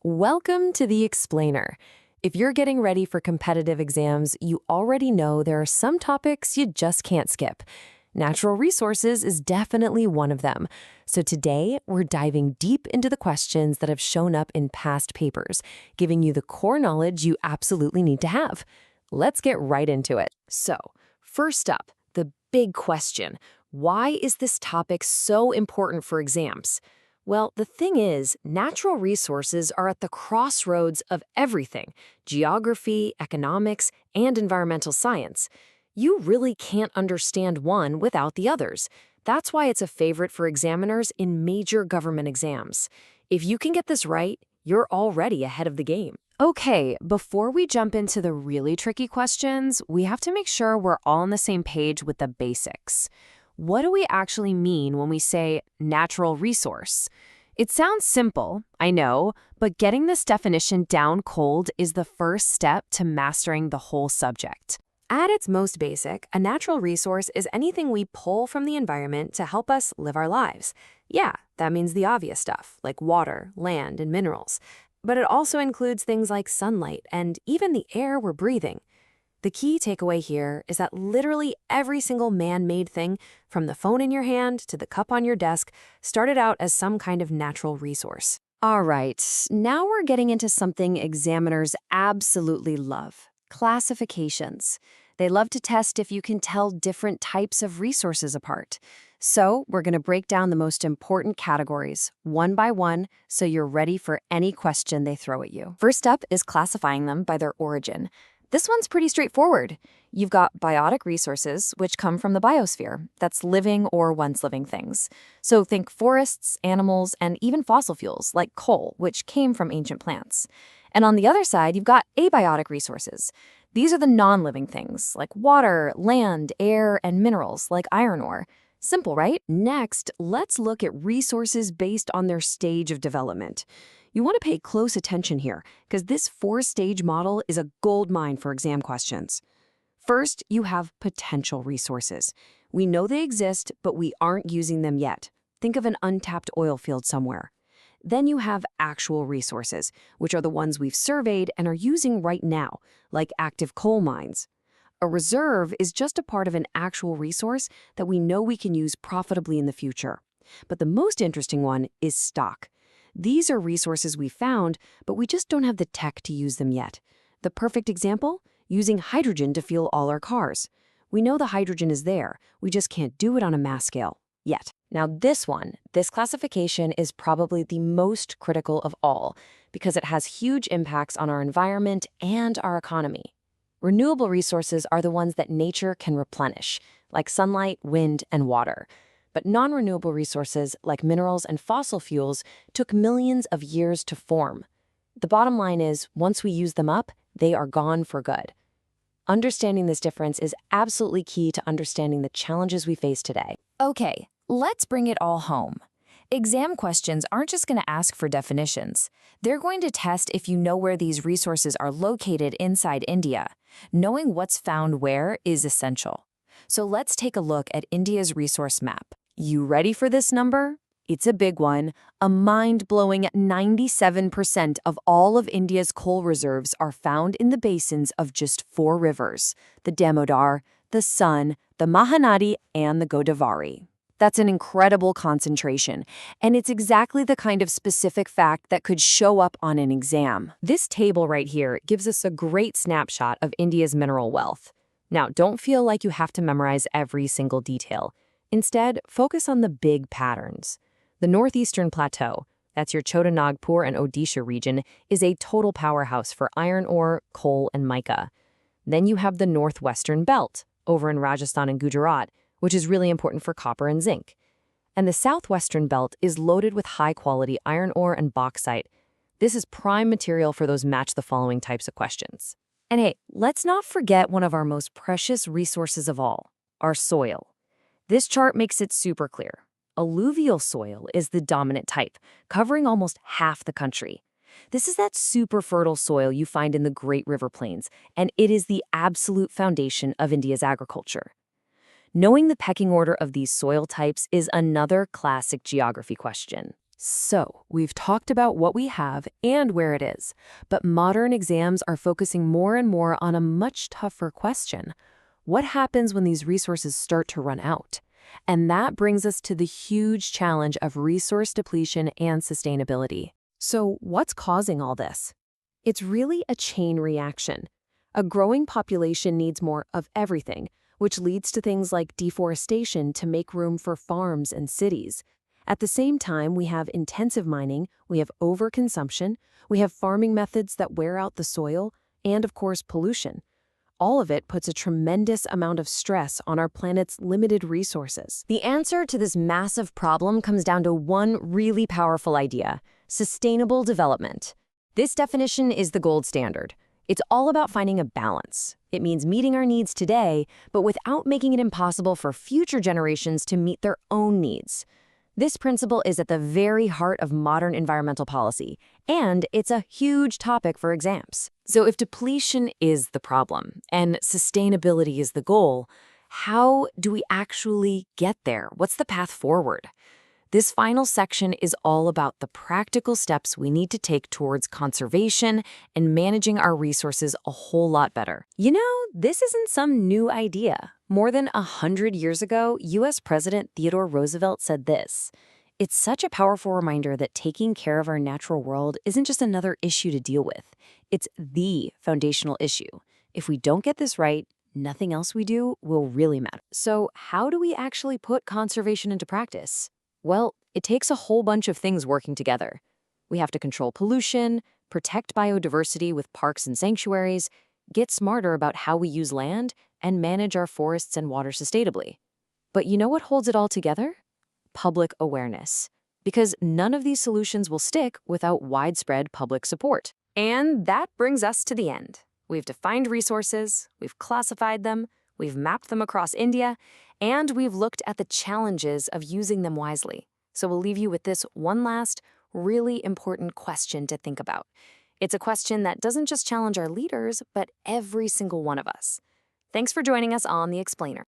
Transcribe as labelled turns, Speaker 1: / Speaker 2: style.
Speaker 1: Welcome to the Explainer. If you're getting ready for competitive exams, you already know there are some topics you just can't skip. Natural resources is definitely one of them. So today, we're diving deep into the questions that have shown up in past papers, giving you the core knowledge you absolutely need to have. Let's get right into it. So, first up, the big question. Why is this topic so important for exams? Well, the thing is, natural resources are at the crossroads of everything: geography, economics, and environmental science. You really can't understand one without the others. That's why it's a favorite for examiners in major government exams. If you can get this right, you're already ahead of the game. Okay, before we jump into the really tricky questions, we have to make sure we're all on the same page with the basics. What do we actually mean when we say natural resource? It sounds simple, I know, but getting this definition down cold is the first step to mastering the whole subject. At its most basic, a natural resource is anything we pull from the environment to help us live our lives. Yeah, that means the obvious stuff, like water, land, and minerals. But it also includes things like sunlight and even the air we're breathing. The key takeaway here is that literally every single man-made thing, from the phone in your hand to the cup on your desk, started out as some kind of natural resource. All right, now we're getting into something examiners absolutely love: classifications. They love to test if you can tell different types of resources apart. So we're going to break down the most important categories, one by one, so you're ready for any question they throw at you. First up is classifying them by their origin. This one's pretty straightforward. You've got biotic resources, which come from the biosphere. That's living or once living things. So think forests, animals, and even fossil fuels, like coal, which came from ancient plants. And on the other side, you've got abiotic resources. These are the non-living things, like water, land, air, and minerals, like iron ore. Simple, right? Next, let's look at resources based on their stage of development. You want to pay close attention here, because this four-stage model is a gold mine for exam questions. First, you have potential resources. We know they exist, but we aren't using them yet. Think of an untapped oil field somewhere. Then you have actual resources, which are the ones we've surveyed and are using right now, like active coal mines. A reserve is just a part of an actual resource that we know we can use profitably in the future. But the most interesting one is stock. These are resources we found, but we just don't have the tech to use them yet. The perfect example? Using hydrogen to fuel all our cars. We know the hydrogen is there, we just can't do it on a mass scale yet. Now this classification is probably the most critical of all, because it has huge impacts on our environment and our economy. Renewable resources are the ones that nature can replenish, like sunlight, wind, and water. But non-renewable resources, like minerals and fossil fuels, took millions of years to form. The bottom line is, once we use them up, they are gone for good. Understanding this difference is absolutely key to understanding the challenges we face today. Okay, let's bring it all home. Exam questions aren't just going to ask for definitions. They're going to test if you know where these resources are located inside India. Knowing what's found where is essential. So let's take a look at India's resource map. You ready for this number? It's a big one. A mind-blowing 97% of all of India's coal reserves are found in the basins of just 4 rivers: the Damodar, the Son, the Mahanadi, and the Godavari. That's an incredible concentration, and it's exactly the kind of specific fact that could show up on an exam. This table right here gives us a great snapshot of India's mineral wealth. Now, don't feel like you have to memorize every single detail. Instead, focus on the big patterns. The Northeastern Plateau, that's your Chota Nagpur and Odisha region, is a total powerhouse for iron ore, coal, and mica. Then you have the Northwestern Belt, over in Rajasthan and Gujarat, which is really important for copper and zinc. And the Southwestern Belt is loaded with high-quality iron ore and bauxite. This is prime material for those match-the-following types of questions. And hey, let's not forget one of our most precious resources of all, our soil. This chart makes it super clear. Alluvial soil is the dominant type, covering almost half the country. This is that super fertile soil you find in the Great River Plains, and it is the absolute foundation of India's agriculture. Knowing the pecking order of these soil types is another classic geography question. So, we've talked about what we have and where it is, but modern exams are focusing more and more on a much tougher question. What happens when these resources start to run out? And that brings us to the huge challenge of resource depletion and sustainability. So, what's causing all this? It's really a chain reaction. A growing population needs more of everything, which leads to things like deforestation to make room for farms and cities. At the same time, we have intensive mining, we have overconsumption, we have farming methods that wear out the soil, and of course, pollution. All of it puts a tremendous amount of stress on our planet's limited resources. The answer to this massive problem comes down to one really powerful idea: sustainable development. This definition is the gold standard. It's all about finding a balance. It means meeting our needs today, but without making it impossible for future generations to meet their own needs. This principle is at the very heart of modern environmental policy, and it's a huge topic for exams. So if depletion is the problem and sustainability is the goal, how do we actually get there? What's the path forward? This final section is all about the practical steps we need to take towards conservation and managing our resources a whole lot better. You know, this isn't some new idea. More than 100 years ago, U.S. President Theodore Roosevelt said this: "It's such a powerful reminder that taking care of our natural world isn't just another issue to deal with. It's the foundational issue. If we don't get this right, nothing else we do will really matter." So how do we actually put conservation into practice? Well, it takes a whole bunch of things working together. We have to control pollution, protect biodiversity with parks and sanctuaries, get smarter about how we use land, and manage our forests and water sustainably. But you know what holds it all together? Public awareness. Because none of these solutions will stick without widespread public support. And that brings us to the end. We've defined resources, we've classified them, we've mapped them across India, and we've looked at the challenges of using them wisely. So we'll leave you with this one last, really important question to think about. It's a question that doesn't just challenge our leaders, but every single one of us. Thanks for joining us on The Explainer.